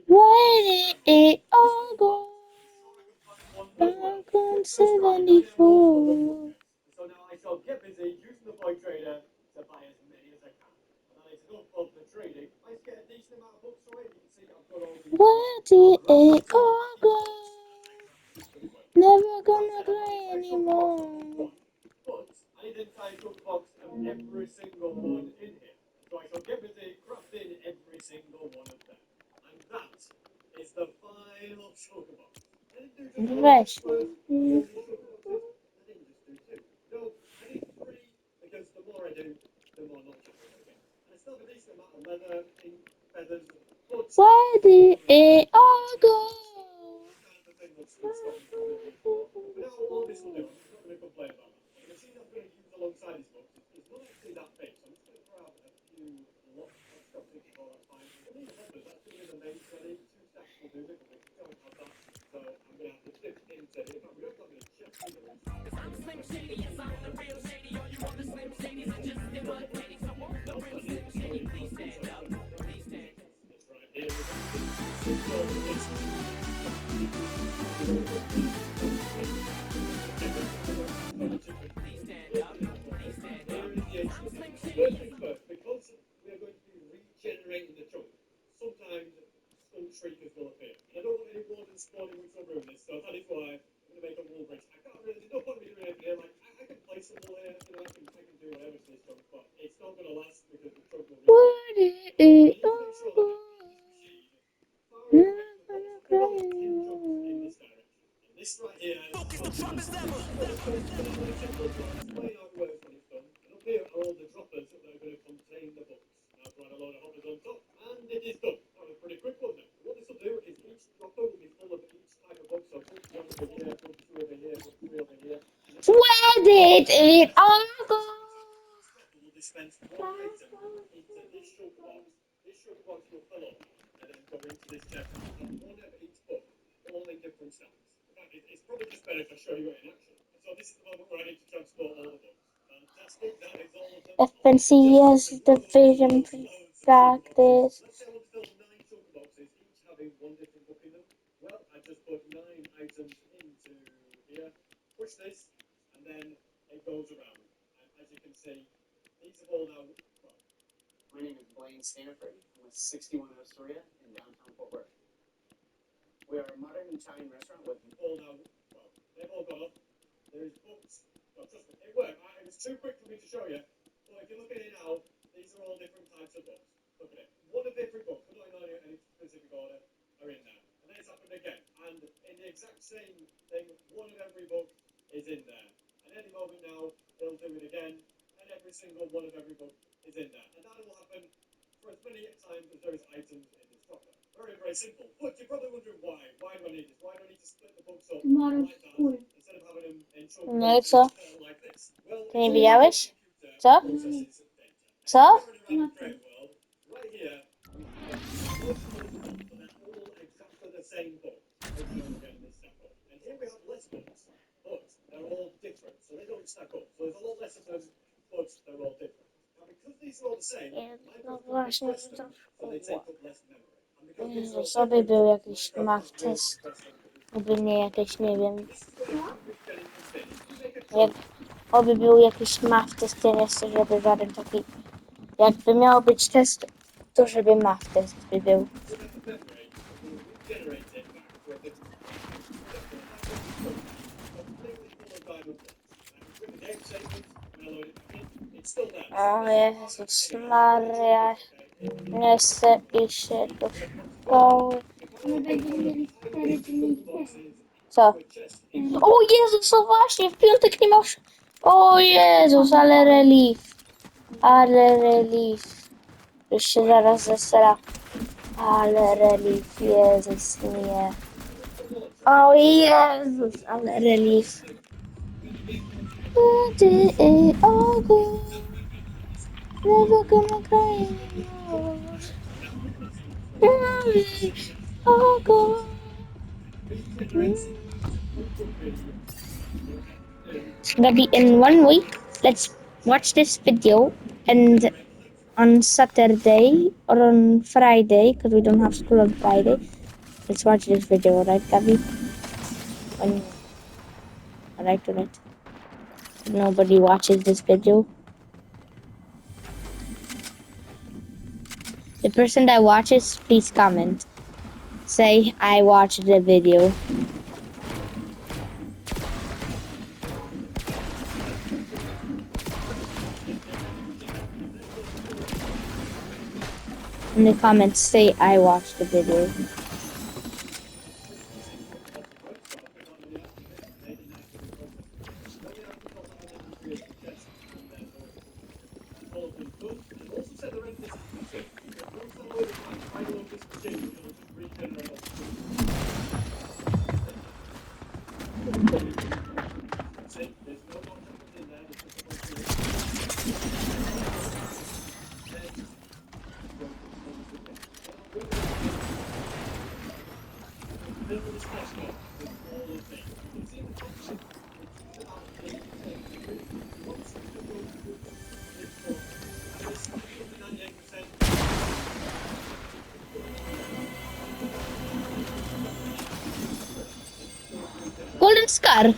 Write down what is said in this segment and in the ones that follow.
Where did it all go? Back on 74. Where did it all go? Never gonna cry anymore. Weź. Where did it all go? Where did it all go? Never gonna cry anymore. Where did it all go? FNCS division practice. No i co? Ty nie widziałeś? Co? Co? No właśnie, Jezus, oby był jakiś math test. Oby nie jakieś, nie wiem. Oby był jakiś math test, ja nie chcę, żeby żaden taki. Jakby miał być test, to żeby math test by był. O Jezus Maria. Nie chcę iść do szkoły. Co? O Jezus, no właśnie, w piątek nie masz... O Jezus, ale relief. Ale relief. Już się zaraz zesra. Ale relief, Jezus, nie. O Jezus, ale relief. Where did it all go? Never gonna cry anymore. Where did it all go? Gabby, in 1 week, let's watch this video, and on Saturday or on Friday, because we don't have school on Friday, let's watch this video, right, Gabby? Alright. Nobody watches this video. The person that watches, please comment. Say, I watched the video. In the comments, say, I watched the video. Golden Scar.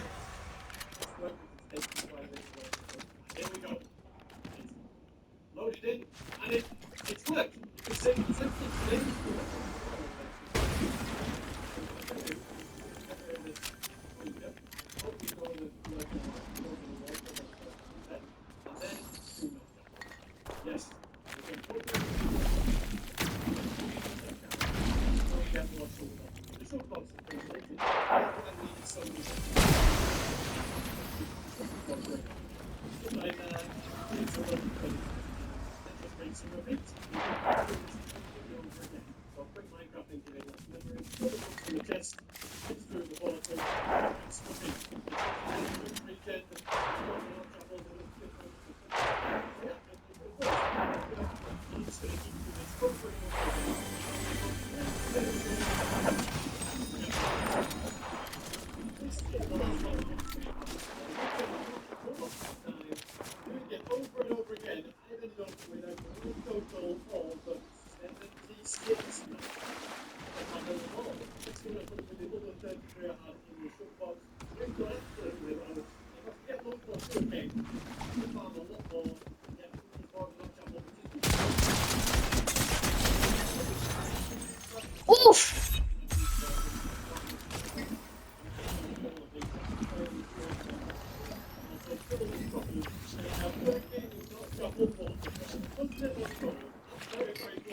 Oof!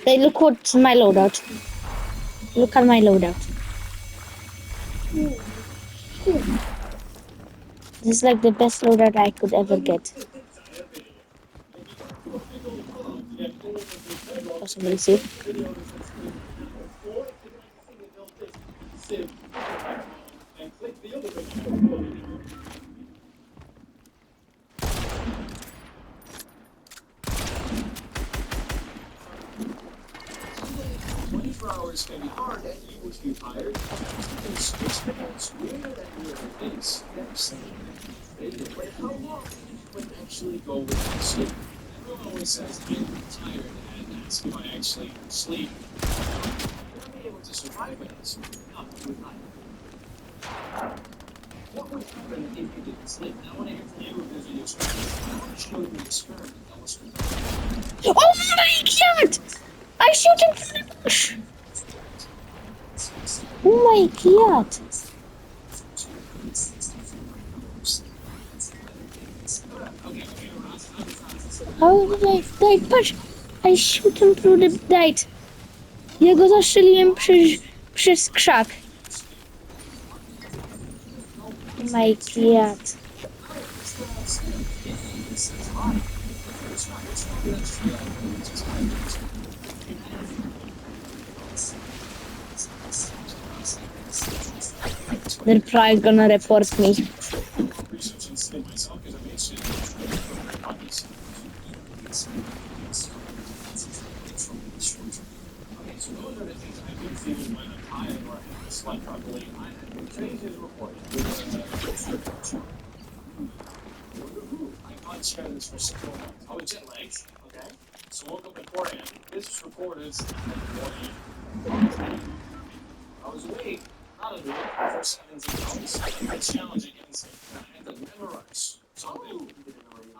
Hey, look what's my loadout. Look at my loadout. This is like the best loadout I could ever get. Possibly see. Hours can be hard and you would feel tired. It's weirder than your days. But how long would actually go without sleep? Everyone always says I'm tired and that's if I actually sleep. You'll be able to survive with this. Not with time. What would happen if you didn't sleep? Now I want to hear from you because your experiment. I want to show you an experiment that was conducted. Oh my god! I shoot him from the bush! Oh my god! How did I die? Patrz! I shoot him through the night. Ja go zastrzeliłem przez krzak. Oh my god. They're probably gonna report me. Let's share this for some more. I was jet lagged. Okay. So woke up at 4 a.m. This was recorded at 1 a.m. I was awake, not awake, for 17 hours. It's challenging and insane. I had to memorize something.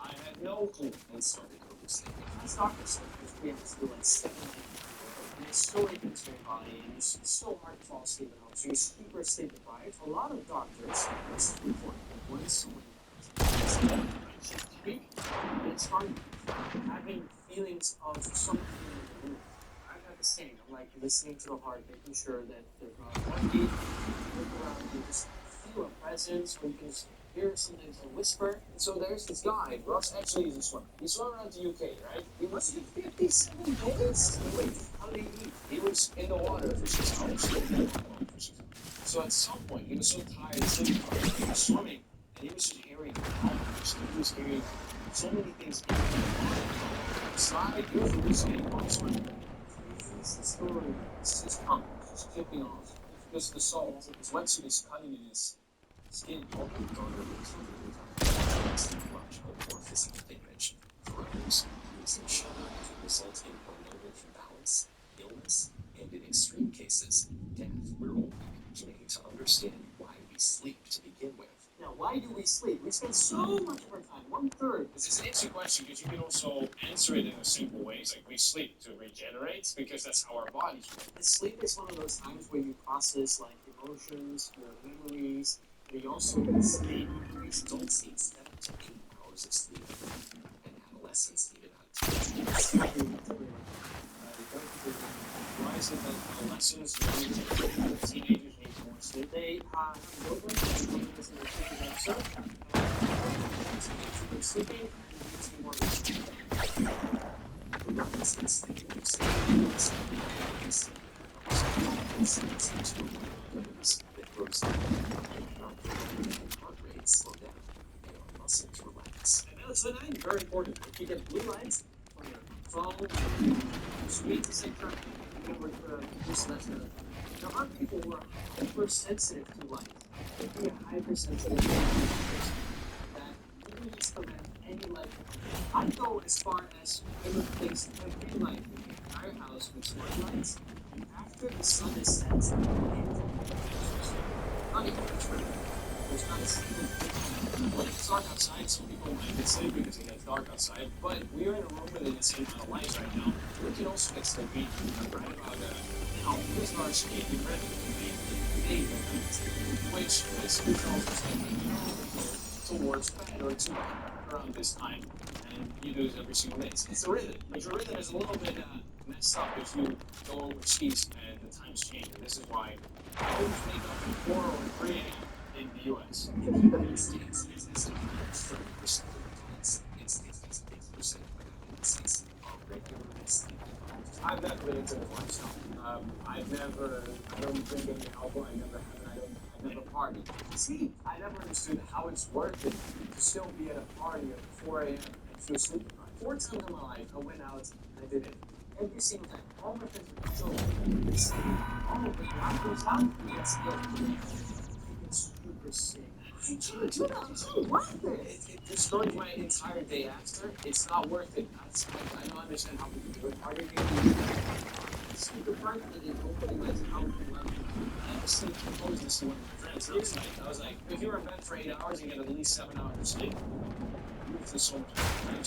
I had no clue. And started oversleeping. I started because we have to do like 7 and it's still into your body, and it's so hard to fall asleep at home. So you're super sleep deprived. A lot of doctors, this is report, when someone it's hard having feelings of something in the room. I have the same. I'm like listening to the heart, making sure that there's not a heartbeat. Look around, you just feel a presence, or you can just hear sometimes a whisper. And so there's this guy, Ross actually is a swimmer. He swam around the UK, right? He was in 57 days. Wait, how did he eat? He was in the water for 6 hours. So at some point, he was so tired, sleeping, he was swimming, and he was just hearing hours. He was hearing so many things. Slide, he was hallucinating while swimming. Crazy story. His tongue is just clipping off because the salt, his wetsuit is cutting in his skin. All the daughter was psychological or physical damage. For others, losing sugar can result in hormonal imbalance, illness, and in extreme cases, death. We're only beginning to understand why we sleep to begin with. Now, why do we sleep? We spend so much of our time, 1/3. This is an interesting question because you can also answer it in a simple way. It's like we sleep to regenerate because that's how our bodies work. And sleep is one of those times where you process like emotions, your memories, but you also sleep. Adults need 7 to 8 hours of sleep, and adolescents need about 2. Why is it that adolescents need teenagers need more sleep? They have children, this in the previous episode. They're sleeping and using more sleep. Regardless of sleep, that grows heart rate slow down and our muscles relax. And melatonin, very important. If you get blue lights from your phone, screen, etc., you can reduce that. There are people who are hypersensitive to light. If you're hypersensitive to light, that really prevent any light. I go as far as to replace every light in the entire house with smart lights. And after the sun is set, not even true. There's not a single thing. When it's dark outside, some people might get sleepy because it gets dark outside. But we're in a room with the same amount of lights right now. We can also get sleepy. I'm right about this our skin and red which basically tells us that we go towards bed or to bed around this time. And you do this every single day. It's a rhythm. But your rhythm is a little bit messed up if you go overseas and the times change. And this is why I always wake up at 4 or 3 a.m. in the U.S. In the United States, it's estimated that 30% of adults and 66% of adolescents are regularly sleeping. I've never been into this lifestyle. I don't drink any alcohol, I never have, I've never partied. See, I never understood how it's worth it to still be at a party at 4 a.m. and feel sleepy. 4 times in my life, I went out and I did it. Every single time. All my friends were children. They say, oh, but your alcohol's out? Let's go. It's super sick. It destroys my entire day after. It's not worth it. I don't understand how people do it. Are you getting sleep deprived and then nobody lets out? I sleep proposed this to one of my friends. I was like, if you're in bed for 8 hours, you get at least 7 hours of sleep. You feel so much better.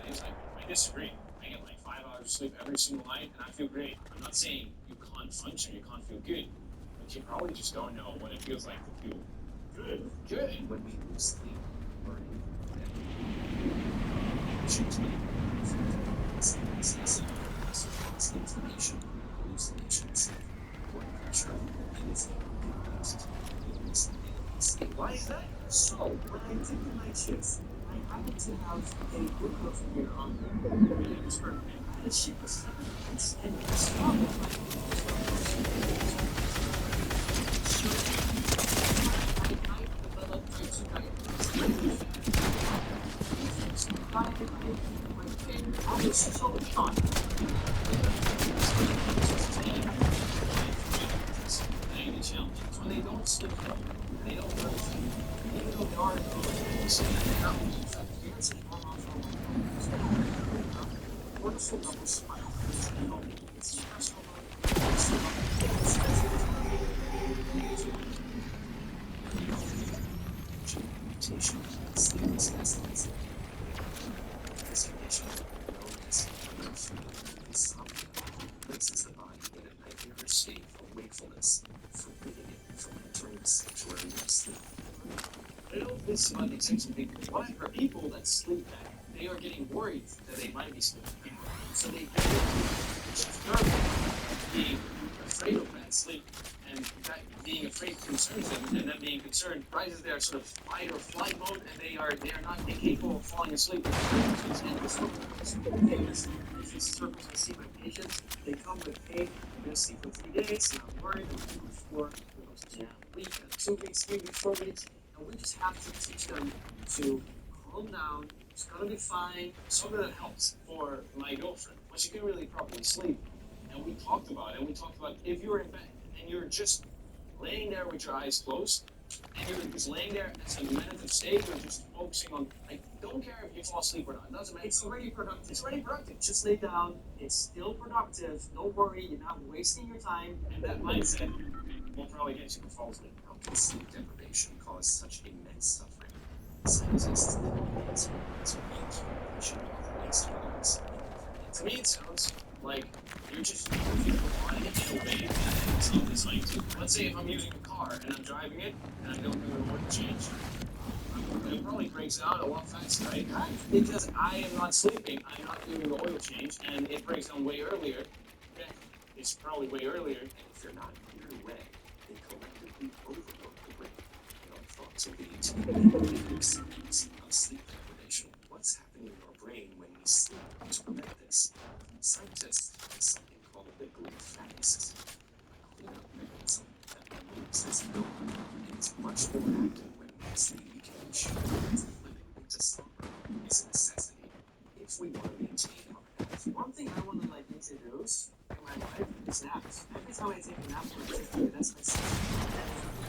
He's like, I disagree. I get like 5 hours of sleep every single night, and I feel great. I'm not saying you can't function, you can't feel good, but you probably just don't know what it feels like to feel good. Good. When we lose sleep, we're in inflammation, hallucinations, blood pressure, why is that? So, when I did the night shifts, I happened to have a glucose meter on me. It was perfect. And she was 7 minutes, and I stopped at my I was so shocked. When they don't sleep, they don't really, even though they are, also double smile. It's just meditation, sleep is lessons. Designation, illness, insomnia, places the body in a nightmare state of wakefulness, forbidding it from entering the sanctuary of sleep. This might be essentially why are people that sleep back? They are getting worried that they might be sleeping back. So they get being afraid of bad sleep, and that being afraid concerns them, and that being concerned rises their sort of fight or flight mode, and they are not incapable of falling asleep. If these circles I see my patients, they come with pain, I'm gonna sleep for 3 days, and I'm worried, I'm doing 4, a week, 2 weeks, 3 weeks, 4 weeks, and we just have to teach them to calm down. It's gonna be fine. Something that helps for my girlfriend when she can really properly sleep. And we talked about it. And we talked about if you're in bed and you're just laying there with your eyes closed, and you're just laying there as a meditative state, you're just focusing on, like, don't care if you fall asleep or not. It doesn't matter. It's already productive. It's already productive. Just lay down. It's still productive. Don't worry. You're not wasting your time. And that mindset will probably get you to fall asleep. How can sleep deprivation cause such immense suffering? Scientists answer to accumulation of waste products. To me, it sounds like you're just moving your body in a way that is not designed to. Let's say if I'm using a car and I'm driving it and I don't do an oil change, it probably breaks down a lot faster, right? Because I am not sleeping, I'm not doing the oil change, and it breaks down way earlier. Yeah, it's probably way earlier. And if they're not cleared away, they collectively overload the brain. Thoughts will lead to signs of sleep deprivation. What's happening in your brain when you sleep? To prevent this, scientists have something called the glymphatic system, a cleanup mechanism that removes this film and is much more active when sleep becomes living into slumber is a necessity if we want to maintain our health. One thing I want to introduce in my life is naps. Every time I take a nap for 15 minutes, I sleep.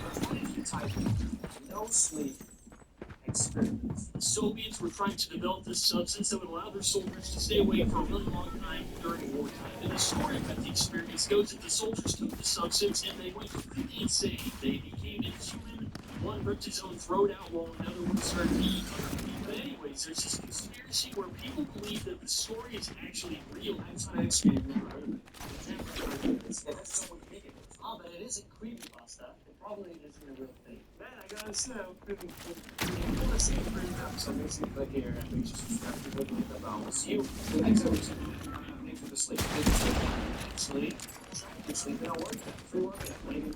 But what if you type no sleep experiments? The Soviets were trying to develop this substance that would allow their soldiers to stay awake for a really long time during wartime. And the story about the experiments goes that the soldiers took the substance and they went completely insane. They became inhuman. One ripped his own throat out while another one started eating other people. But anyways, there's this conspiracy where people believe that the story is actually real. Outside of history, I've never heard of it. I've never heard of this. And that's what we make it. Oh, but it isn't creepypasta. It probably isn't a real thing. Man, I gotta say, I want to see it pretty up, so I'm gonna see if I hear and we just subscribe to the link about. We'll see you the next episode. Thanks for the sleep. Actually, try to sleep in a workout. Free workout, maybe.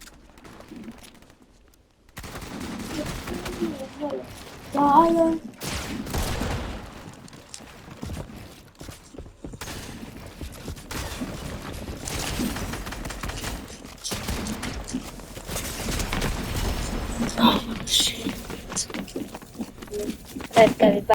Bye. Oh, shit. That guy